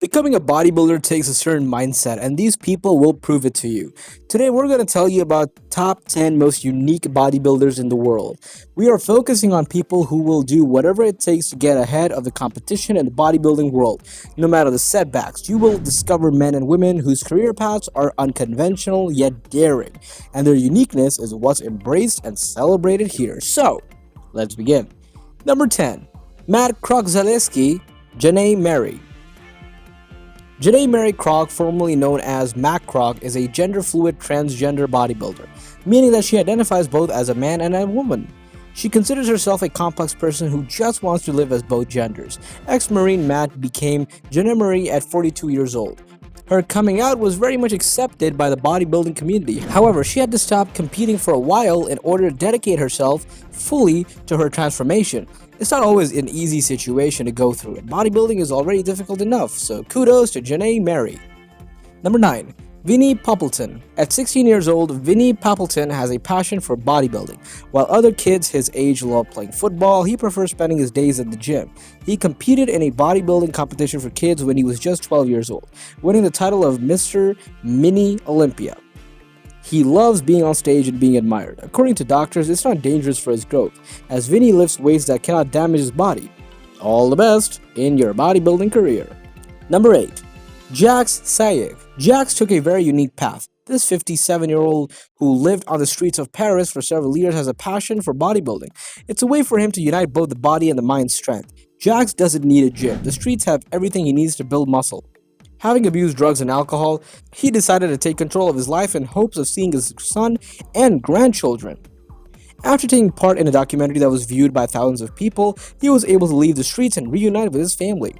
Becoming a bodybuilder takes a certain mindset, and these people will prove it to you. Today, we're going to tell you about top 10 most unique bodybuilders in the world. We are focusing on people who will do whatever it takes to get ahead of the competition in the bodybuilding world. No matter the setbacks, you will discover men and women whose career paths are unconventional yet daring, and their uniqueness is what's embraced and celebrated here. So, let's begin. Number 10. Matt Kroczaleski, Janae Marie. Janae Marie Kroc, formerly known as Matt Kroc, is a gender-fluid transgender bodybuilder, meaning that she identifies both as a man and a woman. She considers herself a complex person who just wants to live as both genders. Ex-Marine Matt became Janae Marie at 42 years old. Her coming out was very much accepted by the bodybuilding community. However, she had to stop competing for a while in order to dedicate herself fully to her transformation. It's not always an easy situation to go through, and bodybuilding is already difficult enough, so kudos to Janae Marie. Number 9. Vinnie Poppleton. At 16 years old, Vinnie Poppleton has a passion for bodybuilding. While other kids his age love playing football, he prefers spending his days at the gym. He competed in a bodybuilding competition for kids when he was just 12 years old, winning the title of Mr. Mini Olympia. He loves being on stage and being admired. According to doctors, it's not dangerous for his growth, as Vinnie lifts weights that cannot damage his body. All the best in your bodybuilding career. Number 8. Jax Sayek. Jax took a very unique path. This 57-year-old who lived on the streets of Paris for several years has a passion for bodybuilding. It's a way for him to unite both the body and the mind's strength. Jax doesn't need a gym. The streets have everything he needs to build muscle. Having abused drugs and alcohol, he decided to take control of his life in hopes of seeing his son and grandchildren. After taking part in a documentary that was viewed by thousands of people, he was able to leave the streets and reunite with his family.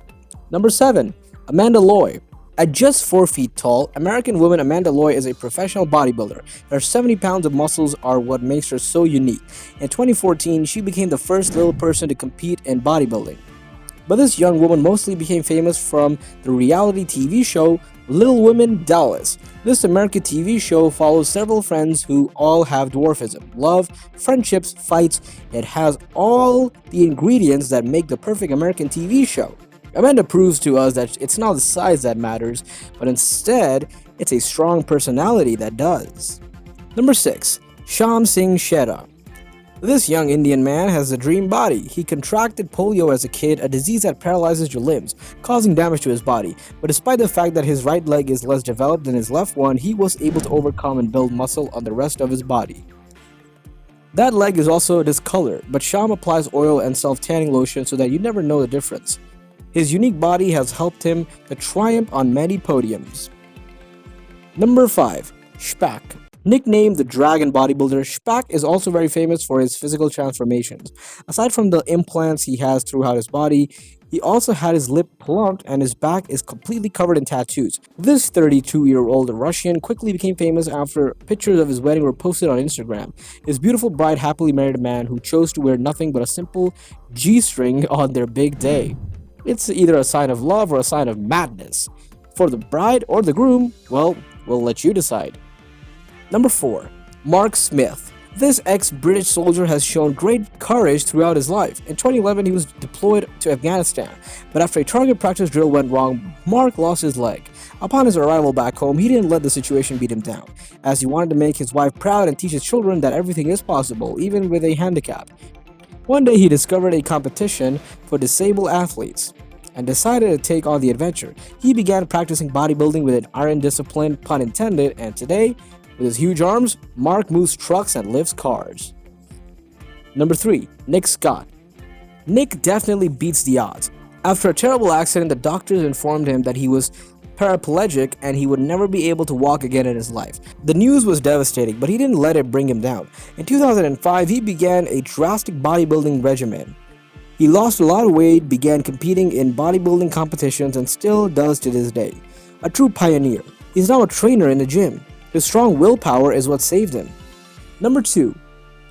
Number 7. Amanda Loy. At just 4 feet tall, American woman Amanda Loy is a professional bodybuilder. Her 70 pounds of muscles are what makes her so unique. In 2014, she became the first little person to compete in bodybuilding. But this young woman mostly became famous from the reality TV show Little Women Dallas. This American TV show follows several friends who all have dwarfism, love, friendships, fights. It has all the ingredients that make the perfect American TV show. Amanda proves to us that it's not the size that matters, but instead, it's a strong personality that does. Number 6. Singh Shara. This young Indian man has a dream body. He contracted polio as a kid, a disease that paralyzes your limbs, causing damage to his body. But despite the fact that his right leg is less developed than his left one, he was able to overcome and build muscle on the rest of his body. That leg is also discolored, but Sham applies oil and self-tanning lotion so that you never know the difference. His unique body has helped him to triumph on many podiums. Number 5. Shbak. Nicknamed the Dragon Bodybuilder, Shbak is also very famous for his physical transformations. Aside from the implants he has throughout his body, he also had his lip plumped and his back is completely covered in tattoos. This 32-year-old Russian quickly became famous after pictures of his wedding were posted on Instagram. His beautiful bride happily married a man who chose to wear nothing but a simple G-string on their big day. It's either a sign of love or a sign of madness. For the bride or the groom, well, we'll let you decide. Number 4. Mark Smith. This ex-British soldier has shown great courage throughout his life. In 2011, he was deployed to Afghanistan, but after a target practice drill went wrong, Mark lost his leg. Upon his arrival back home, he didn't let the situation beat him down, as he wanted to make his wife proud and teach his children that everything is possible, even with a handicap. One day, he discovered a competition for disabled athletes and decided to take on the adventure. He began practicing bodybuilding with an iron discipline, pun intended, and today, with his huge arms, Mark moves trucks and lifts cars. Number 3. Nick Scott. Nick definitely beats the odds. After a terrible accident, the doctors informed him that he was paraplegic and he would never be able to walk again in his life. The news was devastating, but he didn't let it bring him down. In 2005, he began a drastic bodybuilding regimen. He lost a lot of weight, began competing in bodybuilding competitions, and still does to this day. A true pioneer. He's now a trainer in the gym. His strong willpower is what saved him. Number 2.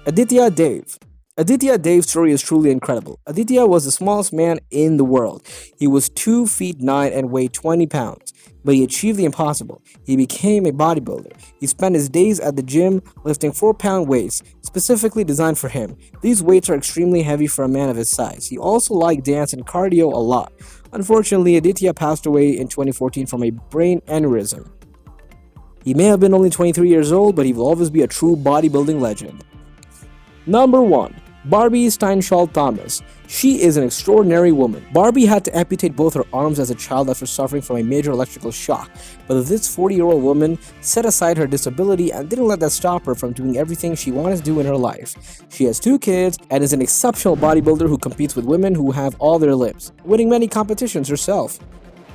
Aditya Dave. Aditya Dave's story is truly incredible. Aditya was the smallest man in the world. He was 2 feet 9 and weighed 20 pounds, but he achieved the impossible. He became a bodybuilder. He spent his days at the gym lifting 4-pound weights, specifically designed for him. These weights are extremely heavy for a man of his size. He also liked dance and cardio a lot. Unfortunately, Aditya passed away in 2014 from a brain aneurysm. He may have been only 23 years old, but he will always be a true bodybuilding legend. Number 1. Barbie Steinert. She is an extraordinary woman. Barbie had to amputate both her arms as a child after suffering from a major electrical shock, but this 40-year-old woman set aside her disability and didn't let that stop her from doing everything she wanted to do in her life. She has 2 kids and is an exceptional bodybuilder who competes with women who have all their limbs, winning many competitions herself.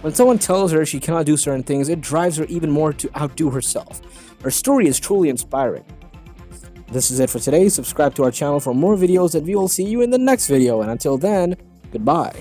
When someone tells her she cannot do certain things, it drives her even more to outdo herself. Her story is truly inspiring. This is it for today. Subscribe to our channel for more videos and we will see you in the next video. And until then, goodbye.